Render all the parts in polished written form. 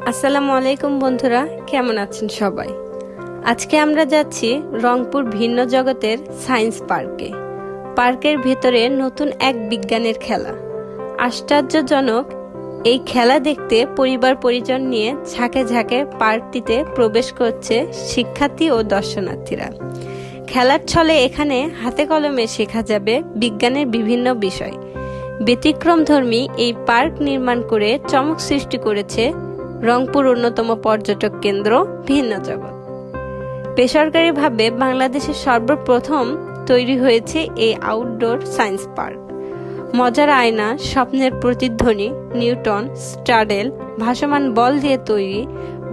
আসসালামু আলাইকুম বন্ধুরা, কেমন আছেন সবাই? আজকে আমরা যাচ্ছি রংপুর ভিন্ন জগতের সায়েন্স পার্কে। পার্কের ভেতরে নতুন এক বিজ্ঞানের খেলা। আশ্চর্যজনক এই খেলা দেখতে পরিবার পরিজন নিয়ে ঝাঁকে ঝাঁকে পার্কটিতে প্রবেশ করছে শিক্ষার্থী ও দর্শনার্থীরা। খেলার ছলে এখানে হাতে কলমে শেখা যাবে বিজ্ঞানের বিভিন্ন বিষয়। ব্যতিক্রমধর্মী এই পার্ক নির্মাণ করে চমক সৃষ্টি করেছে রংপুর অন্যতম পর্যটক কেন্দ্র ভিন্ন জগৎ। বেসরকারিভাবে বাংলাদেশের সর্বপ্রথম তৈরি হয়েছে এই আউটডোর সায়েন্স পার্ক। মজার আয়না, স্বপ্নের প্রতিধ্বনি, নিউটন, স্টাডেল, ভাসমান বল দিয়ে তৈরি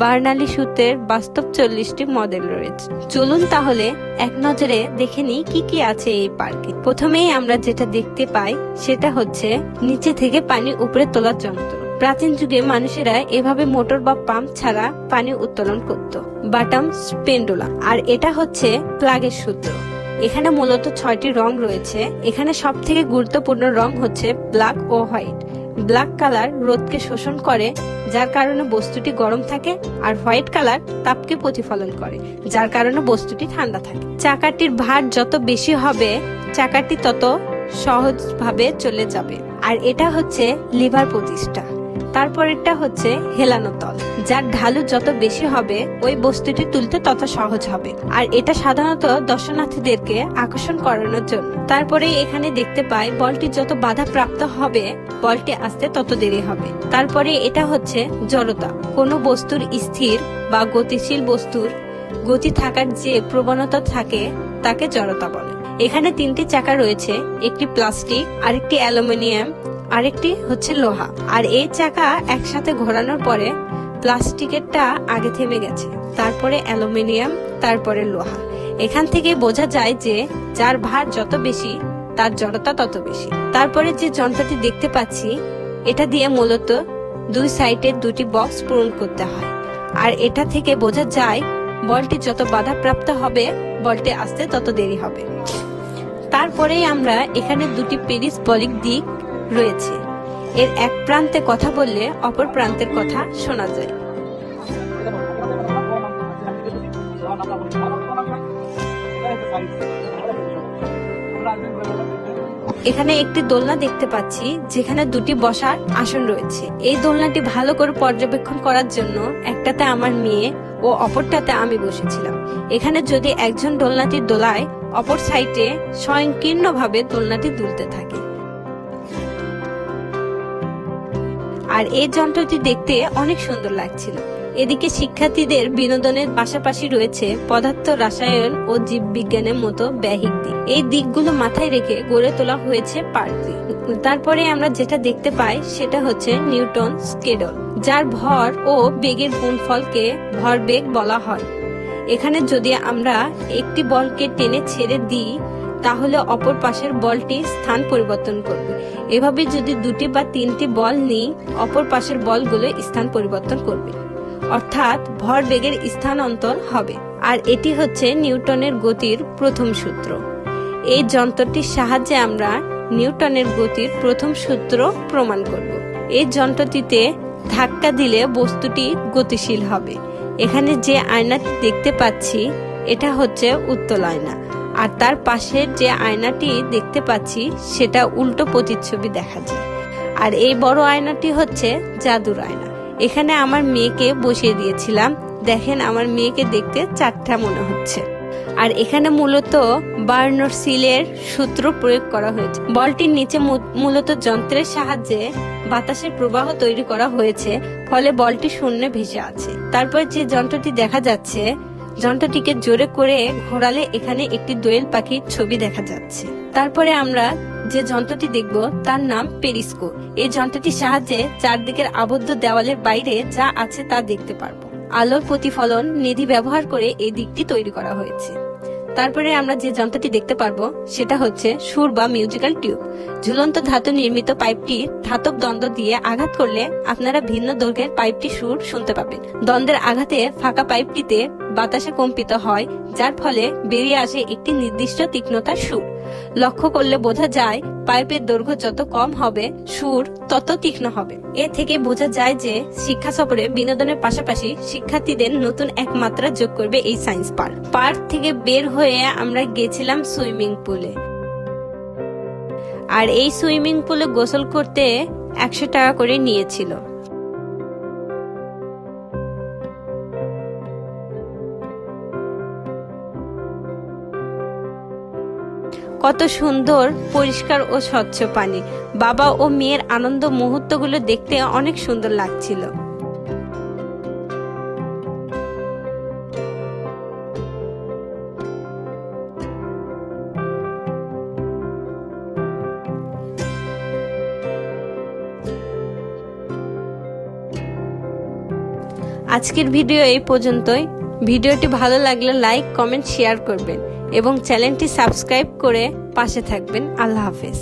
বার্নালি সূত্রের বাস্তব 40টি মডেল রয়েছে। চলুন তাহলে এক নজরে দেখে নিই কি কি আছে এই পার্কে। প্রথমেই আমরা যেটা দেখতে পাই সেটা হচ্ছে নিচে থেকে পানি উপরে তোলার যন্ত্র। প্রাচীন যুগে মানুষেরা এভাবে মোটর বা পাম্প ছাড়া পানি উত্তোলন করত। বাটাম পেন্ডুলা, আর এটা হচ্ছে প্লাগের সূত্র। এখানে মূলত 6টি রং রয়েছে। এখানে সব থেকে গুরুত্বপূর্ণ রং হচ্ছে ব্ল্যাক ও হোয়াইট। ব্ল্যাক কালার রোদকে শোষণ করে, যার কারণে বস্তুটি গরম থাকে, আর হোয়াইট কালার তাপকে প্রতিফলন করে, যার কারণে বস্তুটি ঠান্ডা থাকে। চাকাটির ভার যত বেশি হবে চাকাটি তত সহজভাবে চলে যাবে। আর এটা হচ্ছে লিভার প্রতিষ্ঠা। তারপরেরটা হচ্ছে হেলানো তল, যার ঢালু যত বেশি হবে ওই বস্তুটি তুলতে তত সহজ হবে। আর এটা সাধারণত দর্শনার্থীদেরকে আকর্ষণ করানোর জন্য। তারপরে এখানে দেখতে পাই বলটি যত বাধা প্রাপ্ত হবে বলটি আসতে তত দেরি হবে। তারপরে এটা হচ্ছে জড়তা। কোনো বস্তুর স্থির বা গতিশীল বস্তুর গতি থাকার যে প্রবণতা থাকে তাকে জড়তা বলে। এখানে 3টি চাকা রয়েছে, একটি প্লাস্টিক, আরেকটি অ্যালুমিনিয়াম, আরেকটি হচ্ছে লোহা। আর এই চাকা একসাথে ঘোরানোর পরে প্লাস্টিকেরটা আগে থেমে গেছে, তারপরে অ্যালুমিনিয়াম, তারপরে লোহা। এখান থেকে বোঝা যায় যে যার ভার যত বেশি তার জড়তা তত বেশি। তারপরে যে যন্ত্রটি দেখতে পাচ্ছি এটা দিয়ে মূলত 2 সাইডে 2টি বক্স পূরণ করতে হয়। আর এটা থেকে বোঝা যায় বলটি যত বাধাপ্রাপ্ত হবে বলটি আসতে তত দেরি হবে। তারপরেই আমরা এখানে 2টি পেরিসবলিক দিক রয়েছে। এর এক প্রান্তে কথা বললে অপর প্রান্তের কথা শোনা যায়। এখানে একটি দোলনা দেখতে পাচ্ছি যেখানে 2টি বসার আসন রয়েছে। এই দোলনাটি ভালো করে পর্যবেক্ষণ করার জন্য একটাতে আমার মেয়ে ও অপরটাতে আমি বসেছিলাম। এখানে যদি একজন দোলনাটি দোলায় অপর সাইডে স্বয়ংক্রিয়ভাবে দোলনাটি দুলতে থাকে। আর এই যন্ত্রটি দেখতে অনেক সুন্দর লাগছিল। এদিকে শিক্ষার্থীদের বিনোদনের পাশাপাশি রয়েছে পদার্থ রসায়ন ও জীববিজ্ঞানের মতো ব্যহিক দিক। এই দিকগুলো মাথায় রেখে গড়ে তোলা হয়েছে পার্কটি। তারপরে আমরা যেটা দেখতে পাই সেটা হচ্ছে নিউটন স্কেডল, যার ভর ও বেগের গুণফলকে ভরবেগ বলা হয়। এখানে যদি আমরা একটি বলকে টেনে ছেড়ে দিই তাহলে অপর পাশের বলটি স্থান পরিবর্তন করবে। এভাবে যদি 2টি বা 3টি বল নিই অপর পাশের বলগুলো স্থান পরিবর্তন করবে, অর্থাৎ ভরবেগের স্থানান্তর হবে। আর এটি হচ্ছে নিউটনের গতির প্রথম সূত্র। এই যন্ত্রটির সাহায্যে আমরা নিউটনের গতির প্রথম সূত্র প্রমাণ করব। এই যন্ত্রটিতে ধাক্কা দিলে বস্তুটি গতিশীল হবে। এখানে যে আয়নাটি দেখতে পাচ্ছি এটা হচ্ছে উত্তল আয়না, আর তার পাশের যে আয়নাটি দেখতে পাচ্ছি সেটা উল্টো প্রতিচ্ছবি দেখা যায়। আর এই বড় আয়নাটি হচ্ছে জাদুর আয়না। এখানে আমার মেয়েকে বসিয়ে দিয়েছিলাম। দেখেন আমার মেয়েকে দেখতে 4টা মনে হচ্ছে। আর এখানে মূলত বার্নসিলের সূত্র প্রয়োগ করা হয়েছে। বলটির নিচে মূলত যন্ত্রের সাহায্যে বাতাসের প্রবাহ তৈরি করা হয়েছে, ফলে বলটি শূন্যে ভেসে আছে। তারপর যে যন্ত্রটি দেখা যাচ্ছে যন্ত্রটিকে জোরে করে ঘোরালে এখানে একটি দোয়েল পাখির ছবি দেখা যাচ্ছে। তারপরে আমরা যে যন্ত্রটি দেখব তার নাম পেরিস্কোপ। এই যন্ত্রটির সাহায্যে চারদিকের আবদ্ধ দেওয়ালের বাইরে যা আছে তা দেখতে পারবো। আলোর প্রতিফলন নিধি ব্যবহার করে এই দিকটি তৈরি করা হয়েছে। তারপরে আমরা যে যন্ত্রটি দেখতে পারবো সেটা হচ্ছে সুর বা মিউজিক্যাল টিউব। ঝুলন্ত ধাতু নির্মিত পাইপটি ধাতব দ্বন্দ্ব দিয়ে আঘাত করলে আপনারা ভিন্ন দৈর্ঘ্যের পাইপটি সুর শুনতে পাবেন। দ্বন্দ্বের আঘাতে ফাঁকা পাইপটিতে বাতাসে কম্পিত হয়, যার ফলে বেরিয়ে আসে একটি নির্দিষ্ট তীক্ষ্ণতার সুর। লক্ষ্য করলে বোঝা যায় পাইপের দৈর্ঘ্য যত কম হবে সুর তত তীক্ষ্ণ হবে। এ থেকে বোঝা যায় যে শিক্ষা সফরে বিনোদনের পাশাপাশি শিক্ষার্থীদের নতুন এক মাত্রা যোগ করবে এই সায়েন্স পার্ক। পার্ক থেকে বের হয়ে আমরা গেছিলাম সুইমিং পুলে। আর এই সুইমিং পুলে গোসল করতে 100 টাকা করে নিয়েছিল। কত সুন্দর পরিষ্কার ও স্বচ্ছ পানি। বাবা ও মেয়ের আনন্দ মুহূর্তগুলো দেখতে অনেক সুন্দর লাগছিল। আজকের ভিডিও এই পর্যন্তই। ভিডিওটি ভালো লাগলে লাইক, কমেন্ট, শেয়ার করবেন এবং চ্যানেলটি সাবস্ক্রাইব করে পাশে থাকবেন। আল্লাহ হাফেজ।